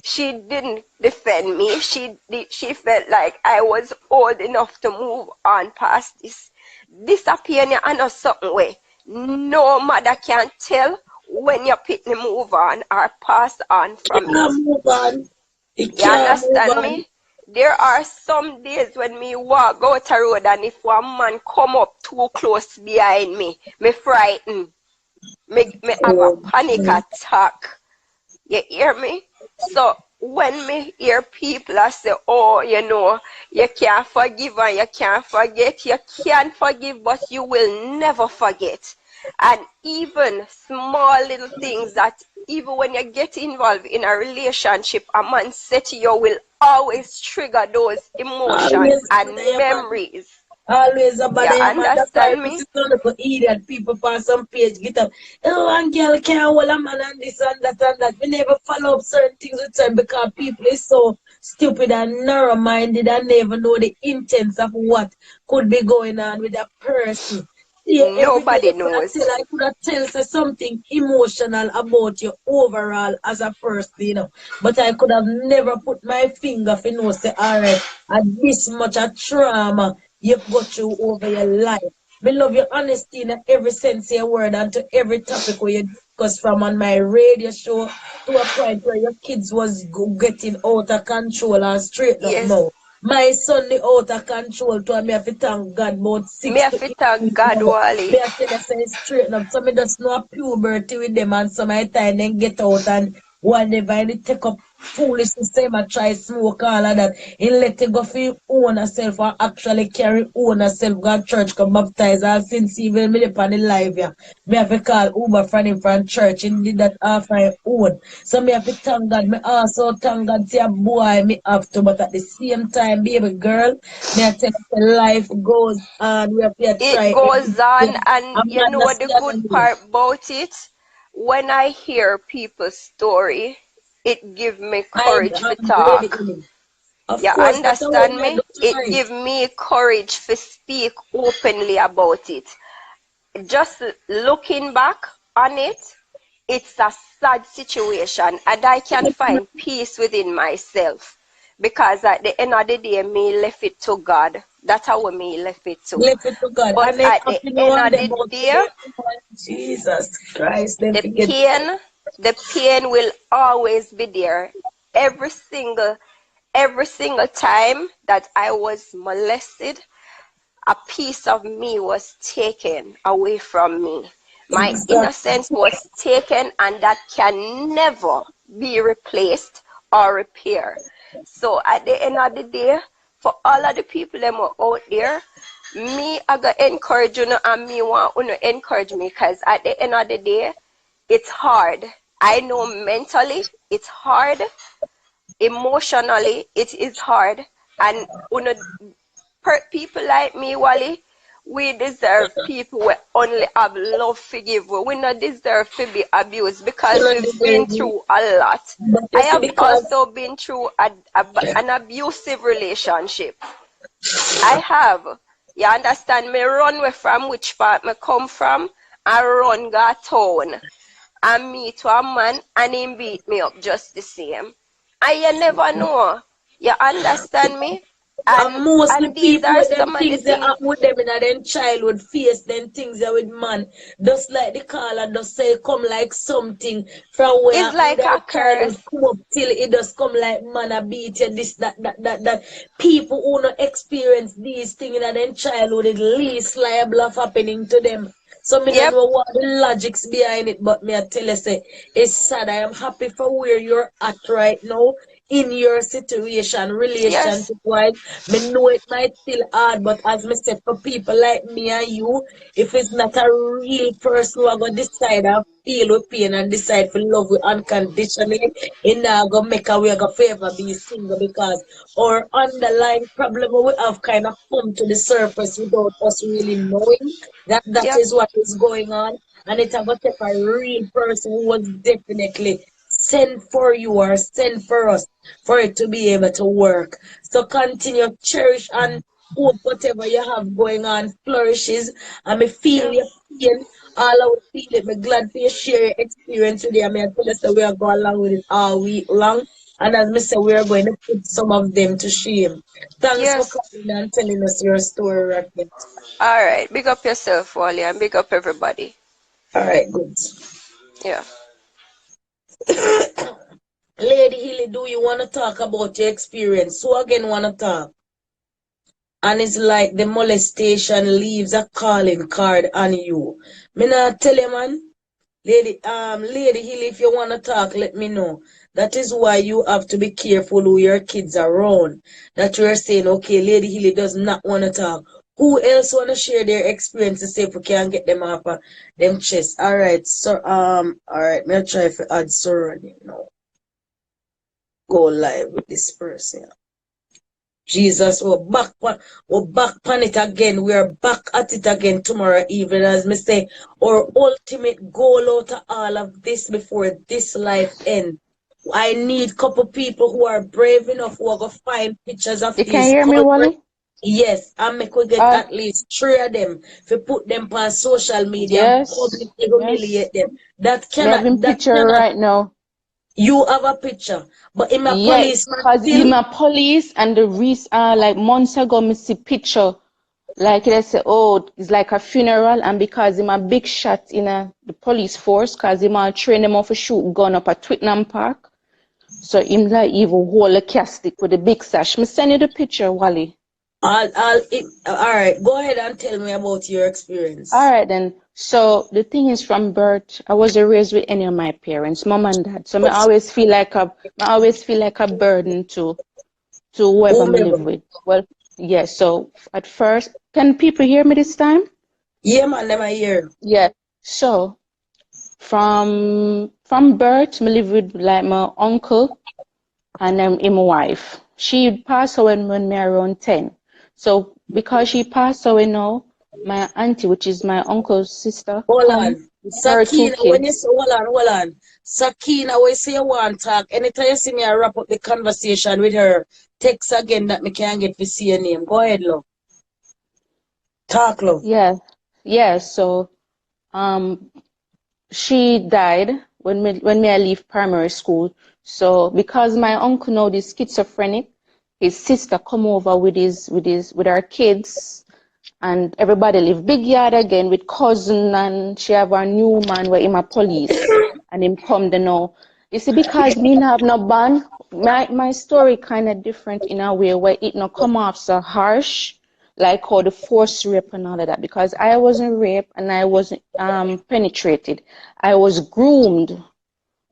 she didn't defend me. She felt like I was old enough to move on past this. Disappear and not something way. No mother can tell when your pitney move on or pass on from it. Can't move on. It You can't move understand on. me? There are some days when me walk out a road and if one man come up too close behind me, me frightened. Me have a Oh, panic attack. You hear me? So when me hear people I say, oh, you know, you can't forgive and you can't forget, you can forgive, but you will never forget. And even small little things that even when you get involved in a relationship, a man said to you will always trigger those emotions always and under your man. memories. Always about You them, man. That's why understand this me? is not for idiot people on some page get up. Oh, one girl can't hold a man and this and that and that. We never follow up certain things with them because people is so stupid and narrow minded and never know the intents of what could be going on with a person. Yeah, every day Nobody knows. I could have tell say something emotional about you overall as a person, you know. But I could have never put my finger for no say, all right, and this much a trauma you've got through over your life. We love your honesty in every sense of your word and to every topic where you discuss from on my radio show to a point where your kids was getting out of control and straighten up Yes. now. My son the out of control to me have to thank God about Me 6 have to to 8 thank weeks God, now. Me Wally. I tell you say straighten up. So me just know a puberty with them and some of the time then get out and whatever and they take up foolish system and try smoke all of that. He let it go for him own herself or actually carry own herself, go to church, come baptize all since even me upon the live yeah. Me have to call Uber from him from church. He did that after his own. So me have to thank God. Me also thank God see a boy me have to, but at the same time, baby girl, me I tell you life goes on. We have to It try goes on, everything. and I'm you not know the good understanding. part about it? When I hear people's story, it gives me courage to I'm ready talk. in it. Of You course, that's how understand I me? do It tonight. gives me courage to speak openly about it. Just looking back on it, it's a sad situation, and I can find peace within myself because at the end of the day, me left it to God. That's how me left it to. Left it to God. But And then at the happy no end one of them the out day, there. Jesus Christ, them the forget. pain, the pain will always be there. Every single, every single time that I was molested, a piece of me was taken away from me. My Exactly. innocence was taken, and that can never be replaced or repaired. So at the end of the day, for all of the people that are out there, me I go encourage you and me want you to encourage me because at the end of the day, it's hard. I know mentally it's hard, emotionally it is hard, and you know, people like me, Wally, we deserve people who only have love for give. We not deserve to be abused You because know, we've been deserve it. through a lot. But I you see, have because also been through an abusive relationship. I have. You understand? Me run away from which part me come from. I run go town and meet a man and him beat me up just the same. And you never know. You understand me? And mostly And these people are with them some of the things that things. happen with them in their childhood face, them things that with man. Just like the caller just say come like something from It's where in like their a childhood curse. come up till it just come like man a beat you, this, that. People who not experience these things in their childhood, it least liable of happening to them. So me don't Yep. know what the logics behind it, but me I tell you say it's sad. I am happy for where you're at right now in your situation, Yes. relationship wise. Me know it might feel hard, but as me said, for people like me and you, if it's not a real person who are gonna decide and feel with pain and decide to love you unconditionally, it not gonna make a way go favor be single because our underlying problem we have kind of come to the surface without us really knowing that Yep. is what is going on. And it's about take a real person who was definitely sent for you or sent for us for it to be able to work. So continue, cherish and hope whatever you have going on flourishes. And me feel True. your pain, all our feeling. Me glad for you share your experience with you. I mean, I tell us that we are going along with it all week long. And as me say, we are going to put some of them to shame. Thanks for Yes. coming and telling us your story, Rocket. All right. Big up yourself, Wally, and big up everybody. All right, good. Yeah. Lady Hilly, do you want to talk about your experience? Who again want to talk? And it's like the molestation leaves a calling card on you. Me not tell you, man. Lady Hill, if you wanna talk, let me know. That is why you have to be careful who your kids are around. That you're saying, okay, Lady Hill does not wanna talk. Who else wanna share their experiences? See if we can get them off them chest. All right, so all right, me try to add Soran, you know. Go live with this person. Jesus, we're back on it again. We are back at it again tomorrow evening. As me say, our ultimate goal out of all of this before this life ends. I need couple people who are brave enough who are gonna find pictures of You can these hear me, culprits. Wally? Yes, and make we get Uh, at least 3 of them to put them on social media and yes, publicly yes. humiliate them. That Me cannot, having that picture cannot. right now. You have a picture, but in my Yes, policeman cause in still. my police and the like months ago, me see picture like they say, oh, it's like a funeral, and because him a big shot in the police force, cause him a train them off a shoot gun up at Twickenham Park. So him like even hold a castic with a big sash. Me send you the picture, Wally. All right, go ahead and tell me about your All experience. right then. So the thing is, from birth, I wasn't raised with any of my parents, mom and dad. So I always feel like a burden to whoever I live Whomever. with. Well, yeah. So at first, can people hear me this time? Yeah, man, them I hear. Yeah. So from birth, I live with like my uncle and then my wife. She passed away when me around 10. So because she passed away now, my auntie, which is my uncle's sister, Hold come on. her two Sakina, when you kids. say, hold on. Sakina, when you say you want to talk, anytime you see me, I wrap up the conversation with her. Text again that me can get to see your name. Go ahead, love. Talk, love. Yeah, yeah. So um, she died when I leave primary school. So because my uncle now is schizophrenic, his sister come over with her kids, and everybody live big yard again with cousin, and she have a new man where him a police and him come the know. You see, because me not have no bond, my story kind of different in a way where it not come off so harsh like how the forced rape and all of that, because I wasn't raped and I wasn't penetrated. I was groomed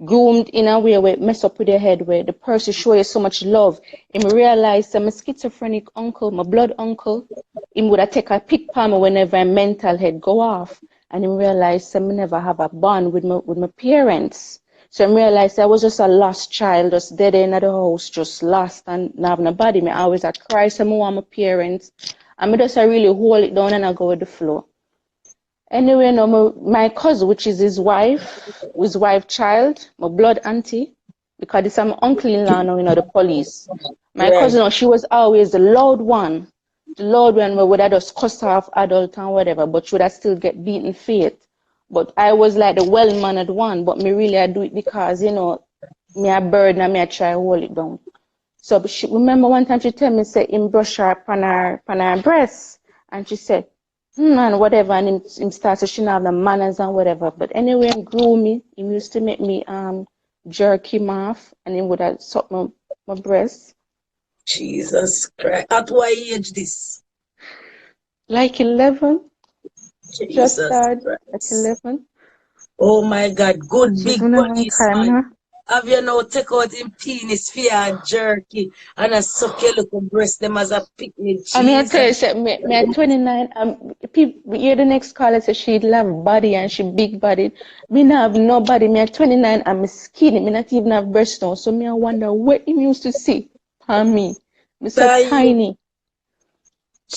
in a way where it mess up with your head, where the person show you so much love. Him realize that my schizophrenic uncle, my blood uncle, him would have take a pick palm whenever my mental head go off. And him realize that me never have a bond with my parents. So I realized I was just a lost child, just dead in the house, just lost and not having nobody. Me always I cry, so I want my parents. And me just I really hold it down and I go with the flow. Anyway, no, my cousin, which is his wife child, my blood auntie, because it's my uncle-in-law now, the police. My Right. cousin, she was always the loud one where would I just cuss off adult and whatever, but should I still get beaten for it? But I was like the well-mannered one, but me really I do it because, me a burden and me I try hold it down. So she remember one time she tell me say him brush her upon her breast, and she said, and whatever, and him started she have the manners and whatever. But anyway, him grew me. He used to make me jerk him off, and he would have suck my breast. Jesus Christ. At what age this? Like 11. Just Jesus started at Christ. 11. Oh my God. Good She's big been a long time now. policeman. Have you now take out him penis for your jerky and a suck your little breast them as a picnic? I mean, I tell you, Jesus. say, me at 29, people, hear the next caller say she love body and she big body. Me not have no body. Me at 29, I'm skinny. Me not even have breast now. So me I wonder what him used to see on me. Me so tiny.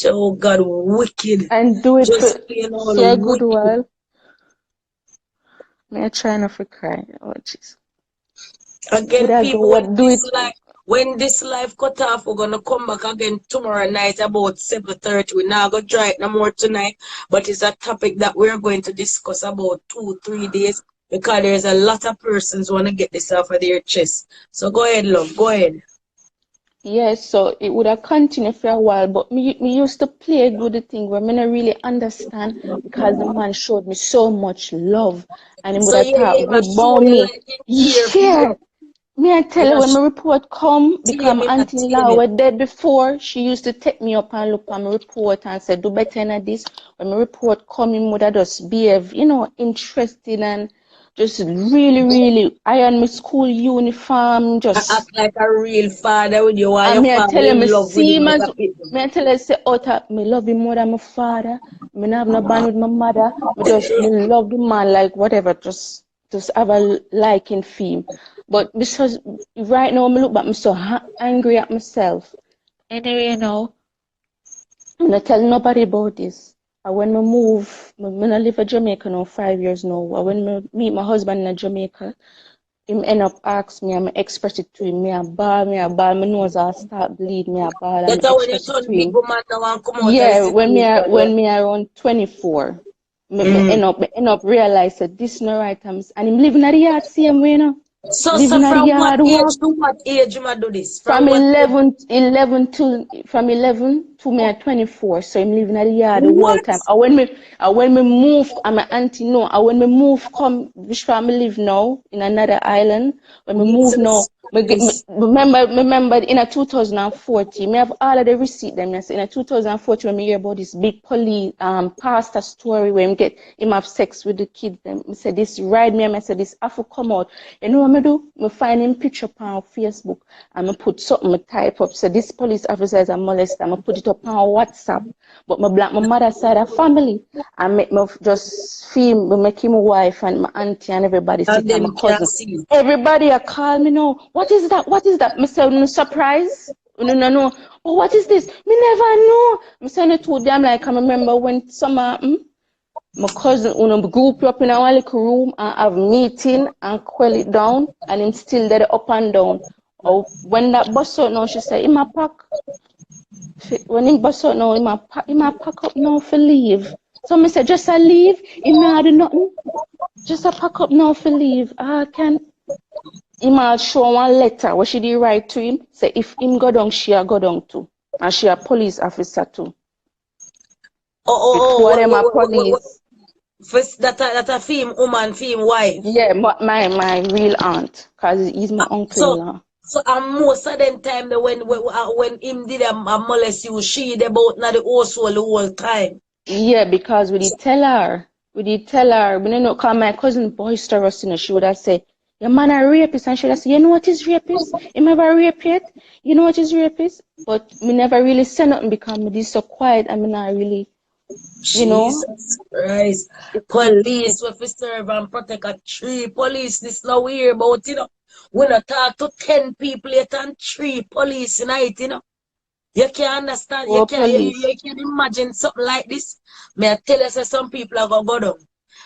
Oh God, wicked. And do it Just for plain all a good wicked. while. Me I try not to cry. Oh jeez. Again, I people, go what do it. when this life cut off, we're gonna come back again tomorrow night about 7:30. We're not gonna try it no more tonight, but it's a topic that we're going to discuss about 2-3 days because there's a lot of persons who wanna get this off of their chest. So go ahead, love, go ahead. Yes, so it would have continued for a while, but me used to play with the thing where me not really understand because the man showed me so much love and he would So have yeah, talked yeah, good show about you me. like in here for Yeah, you. me I tell You you know, when my report come, because my me not auntie-in-law were dead before, she used to take me up and look at my report and say, do better than this. When my report come, him would have just behave, interesting and just really, really iron my school uniform, just act like a real father with you and and your me I father tell you, me in love with see him. him Like as a people. me I tell you, say out of me love him more than my father. Me not have no bond with my mother. Me love the man like whatever. Just have a liking for him. But because right now me look back, I'm so angry at myself. Anyway, I'm not tell nobody about this. And when me move, me not live in Jamaica now 5 years now. And when me meet my husband in Jamaica, him end up ask me, I express it to him, me a ball, my nose all start bleed, me a ball, and That's I how when you express it to turn big him. woman now and come out of the Yeah, situation. when me around 24, me end up realize that this no right times, and him living at the yard same way, So living at the from what yard age work. to what age you do this? From From what age? 11 to me at 24. So I'm living at the yard the whole What? time. And when me move, and my auntie know. And when me move, come which family live now in another island. When me move now, Jesus Christ. remember in a 2014, me have all of the receipt them. Yes, in a 2014 when me hear about this big police pastor story where him have sex with the kids. Them me say this ride me and I say this have to come out. You know what me do? Me find him picture on Facebook and I put something, I type up. So this police officer is a molester. I put it up on WhatsApp. But my black my mother side of family. I make me just film, me make him wife and my auntie and everybody And sit and my them can't cousin. see. Everybody a call me now. What is that? What is that? Me say, no surprise. No. Oh, what is this? Me never know. Me say it to them like I remember when summer my cousin group up in our little room and have meeting and quell it down and him still there up and down. Or when that bus out now, she said, in my pack. When him bus out now, in my pack up now for leave. So me say, just a leave, him not do nothing. Just a pack up now for leave. I can. Him a show one letter where she did write to him. Say if him go down, she a go down too. And she a police officer too. With two of them are police. First, that a film woman, film wife. Yeah, but my real aunt, cause he's my uncle-in-law. So and most of them time when him did a molest you, she they both not the household the whole time. Yeah, because we did tell her, we don't know, cause my cousin boisterous, she would have said, your man a rapist, and she would have said, you know what is rapist? Him ever rape yet? You know what is rapist? But me never really say nothing because me is so quiet and me not really, Jesus Christ. Police we fi serve and protect a tree. Police this now we hear about, We not talk to 10 people yet and 3 police in it. You can't understand, oh, police. you can imagine something like this. May I tell you say some people are gonna go down.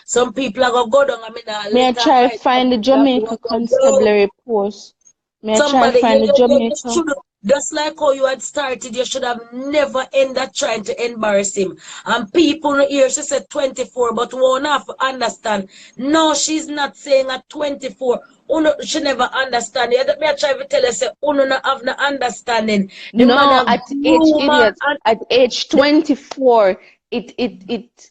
Some people are gonna go down. I mean Me I let her try fight some find the people are Jamaica gonna go down. constabulary post. Me I try Somebody find the you Jamaica. should Just like how you had started, you should have never ended up trying to embarrass him. And people here, she said 24, but we won't have to understand. No, she's not saying at 24. Uno, she never understand. Me I try to tell her, say, Uno not have no understanding. The man No, a at age groomer idiot, and at age 24,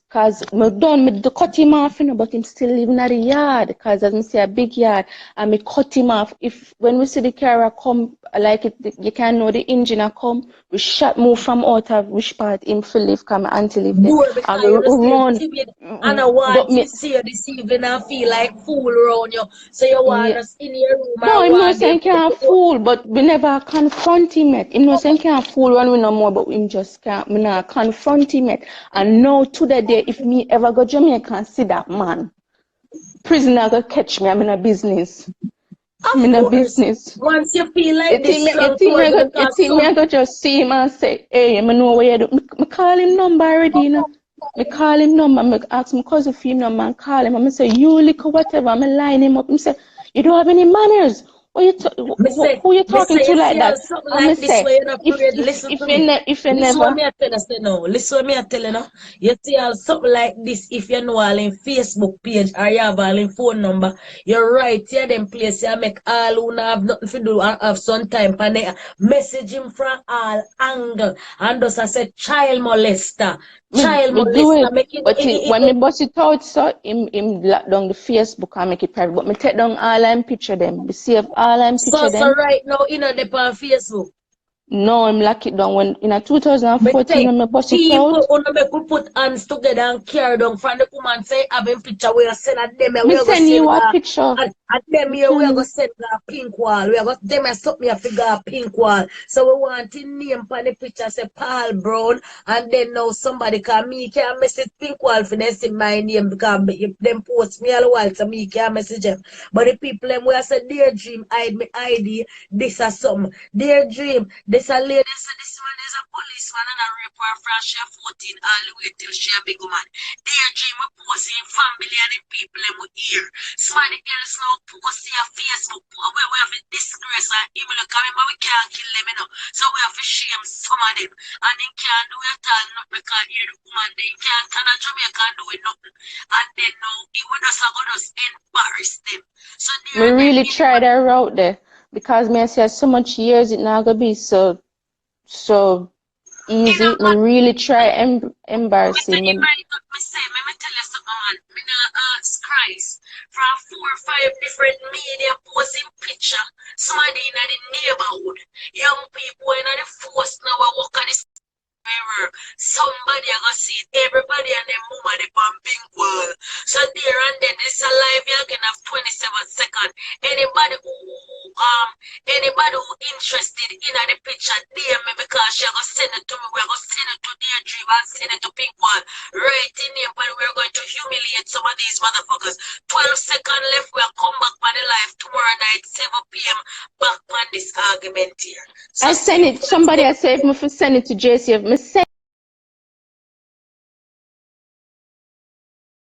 cause me done me cut him off, you know, but him still living at the yard, cause as me say a big yard, and me cut him off. If when we see the car come, like it, you can know the engine a come, we shot move from out of which part him feel live, come auntie live there, boy, and because we you just stay run. timid and I want But to me, see you this evening and feel like fool around you. So you want yeah. us in your room No, or him no want them saying can't fool, but we never confront him yet. Him no saying can't fool when we no more, but him just can't. Me not confront him yet. And now to the day, if me ever go Jamaica and see that man, prisoner go catch me. I'm in a business. I'm Of in a course. business. Once you feel You like think this me? You strong think me? towards I it go? You because think me? some I go just see him and say, "Hey, I know what you do." Me call him number already, you know. Me call him number. Me ask my cousin for him number and call him. And me say, "You little whatever." Me line him up. Me say, "You don't have any manners. Who you me talking say to you like see that?" something And me like this say, where you're not "If afraid, if listen if to you me. if you Listen what never." me I tell you say no. Listen what me I tell you now. You see something like this if you know all in Facebook page or you have all in phone number, you're right here them place you make all who not have nothing to do and have some time and they message him from all angle and just I say child molester. Child Me do molester it, making but when me bust it out, so him lock down the Facebook and make it private. But me take down all I'm picture them. Me save all I'm picture so them. right now you know they on Facebook. No, I'm lock it down when in a But 2014 say, when me bust it people out. wanna make we put hands together and carry down from the woman say having picture we are send at them here, Me we are gonna send send you a her picture. at them Me here we send are gonna you. send her a pink wall. We are gonna them here something here figure a pink wall. So we want to name on the picture say Paul Brown and then now somebody can me can message pink wall for them see my name because if them post me all while so me can message them. But the people them we are say dear dream hide me ID this or something. Dear dream this a lady say this man is a policeman and a rape her from she 14 all the way till she a big woman. Dear dream we post in family and the people them we hear. Somebody else now post in Facebook where we have to disgrace and even look remember we can't kill them you know. So we have to shame some of them and they can't do it all not because you're the woman they can't turn a Jamaica and do it nothing. And then now it would just go just embarrass them. So Me there and then really try that route there because me I say so much years it not gonna be so in a easy. Me really try me embarrass tell you him. right, me say, me tell you something, man. Me not ask Christ from 4 or 5 different media posting picture. Somebody in the neighborhood, young people in the force now walk on the mirror. Somebody I gonna see it. Everybody and their mama they on pink wall. So there and then this a live you can have 27 seconds. Anybody who interested in the picture, DM me because she gonna send it to me. We're gonna send it to their dream and send it to pink wall. Right in here, but we're going to humiliate some of these motherfuckers. 12 seconds left. We'll come back on the live tomorrow night, 7 p.m. Back on this argument here. So I see send you it. Somebody I say if me for send it to JC. If me send